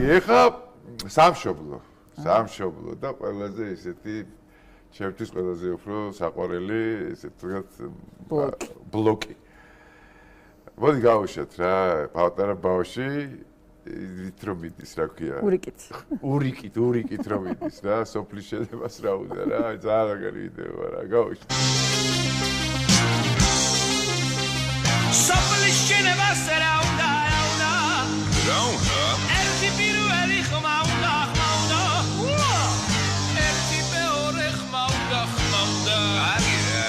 ეხა სამშობლო და ყველაზე ესეთი ჩემთვის ყველაზე უფრო საყვარელი ესე თქვათ ბლოკი. მოდი გავუშვათ რა, პატარა ბავში ით რომ მიდის რა ქვია. ურიკით რომ მიდის რა, სოფლის შედებას რა უნდა რა, ძალიან მაგარი ვიდეოა რა, გავუშვათ. სოფლის შედებას რა უნდა. ერთი პირველი ხმა უნდა. ერთი მეორე ხმა უნდა. აგირა.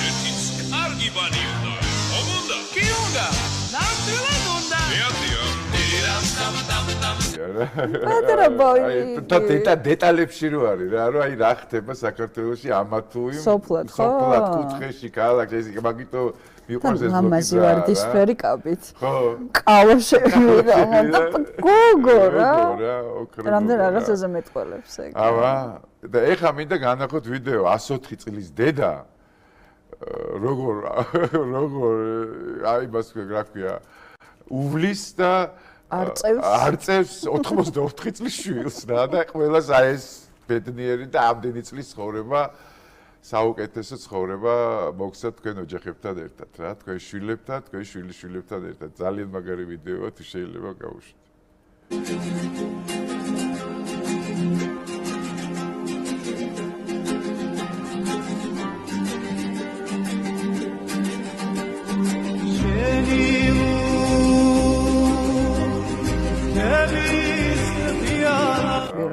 ერთიც კარგი ბანი უნდა. ომუნდა. კი უნდა. ნამდვილად უნდა. პატარა ბავშვი. და დეტალებში რო არის რა, რომ აი რა ხდება საქართველოში ამა თუ იმ სოფლად კუთხეში, ქალაქში, ეს მაგიტო მიყვარს ეს მამაზი ვარდისფერი კაბით. ხო. კალაშები და გოგო რა. რამდენ რაღაცაზე მეტყველებს ეგ. აბა, და ეხა მინდა განახოთ ვიდეო 104 წლის დედა როგორ აი მას რა ქვია უვლის და არწევს 84 წლის შვილს რა და ყველას აი ეს ბედნიერი და ამდენი წლის ცხოვრება საუკეთესო ცხოვრება მოგცა თქვენ ოჯახებთან ერთად რა თქვენ შვილებთან თქვენ შვილიშვილებთან ერთად ძალიან მაგარი ვიდეოა თუ შეიძლება გავუშვით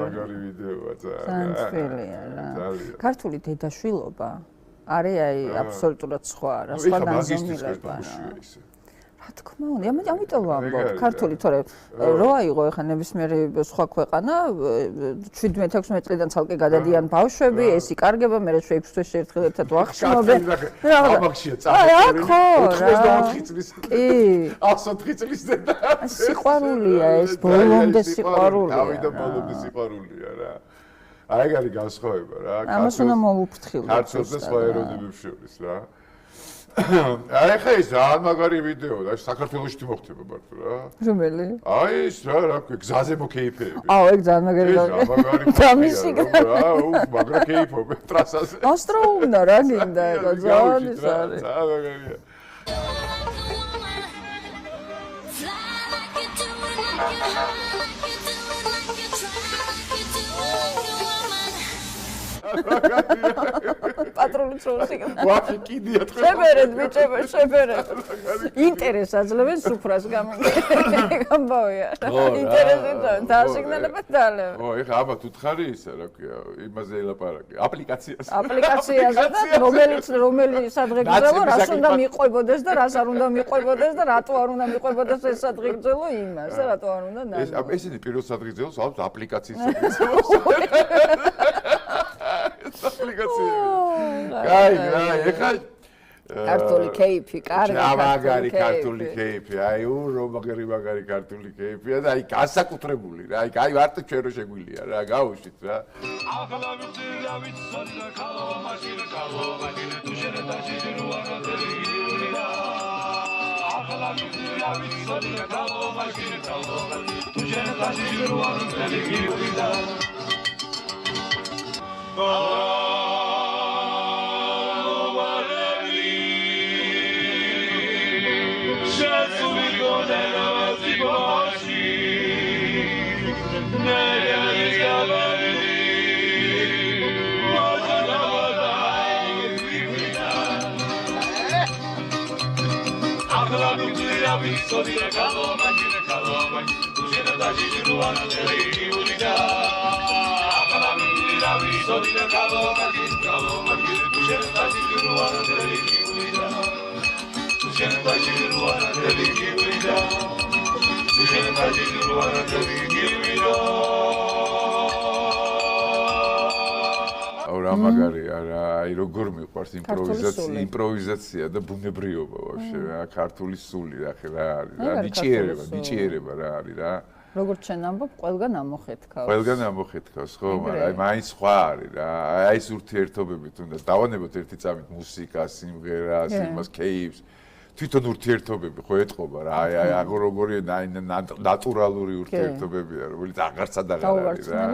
მაგარი ვიდეოა ძალიან რა. ქართული დედაშვილობა არის აი აბსოლუტურად სხვა რა, სხვა განზომილება. რა თქმა უნდა, ამიტომ ვამბობ, ქართული თორე რო აიღო ეხა ნებისმიერი სხვა ქვეყანა 17-16 წლიდან ცალკე გადადიან ბავშვები, ეს იკარგება, მე 6 თვეში ერთხელ ერთად ვახშმობენ. ამახშია წამოწერი 84 წლის. კი. 104 წლის დედა. სიყვარულია ეს, ბოლომდე სიყვარულია. დავიდა ბოლომდე სიყვარულია რა. აი გარი განსხვავება რა. ამას უნდა მოვუფრთხილდეთ. ქართულზე სხვა ეროვნებებს შორის რა. აი ხა ეს ძალიან მაგარი ვიდეო და საქართველოში თუ მოხდება მარტო რა. რომელი? აი ეს რა ქვია გზაზე მოკეიფეები. აუ ეგ ძალიან მაგარი რა. დამისი რა, მაგრა კეიფობ ტრასაზე. ასტრო უნდა რა გინდა ეგ ძალიან ის არის. ძალიან მაგარია. პატრული წროსი. ვაფი კიდია თქვენ. შებერეთ ბიჭებო, შებერეთ. ინტერესს აძლევენ სუფრას გამბავია. ინტერესს დაასიგნალებთ დალევ. ო, ეხა აბა თუ თხარი ისა რა ქვია, იმაზე ელაპარაკე. აპლიკაციაზე. აპლიკაციაზე და რომელი სადღეგრძელო რას უნდა მიყვებოდეს და რას არ უნდა მიყვებოდეს და რატო არ უნდა მიყვებოდეს ეს სადღეგრძელო იმას და რატო არ უნდა ეს ესენი პირველ სადღეგრძელოს ალბათ აპლიკაციის სადღეგრძელოს. აი, ეხა ქართული კეიფი, კარგი ქართული კეიფი, აი რომ მაგარი ქართული კეიფია და აი განსაკუთრებული რა, აი მარტო ჩვენ რო შეგვილია რა, გავუშვით რა. ახლა ვიცი ვიცოდი და ქალო მაშინე თუ შენეთაში რუანადელი გიურია. ახლა ვიცოდი და ქალო მაშინე თუ შენეთაში რუანადელი გიურია. Victoria Caloma, tu llenas de Chiruana de Liurida. La Victoria Caloma, tu llenas de Chiruana de Liurida. Tu llenas de Chiruana de Liurida. Tu llenas de Chiruana de Liurida. Ahora magari აი როგორ მიყვარს იმპროვიზაცია და ბუნებრიობა ვაფშე რა ქართული სული რა არის რა ნიჭიერება რა არის რა როგორც ჩვენ ამბობ ყველგან ამოხეთქავს ხო მაგრამ აი მაინც სხვა არის რა აი ეს ურთიერთობებით უნდა დავანებოთ ერთი წამით მუსიკას სიმღერას იმას კეიფს თვითონ ურთიერთობები ხო ეთყობა რა აი როგორი ნატურალური ურთიერთობებია რომელიც აღარც აღარ არის რა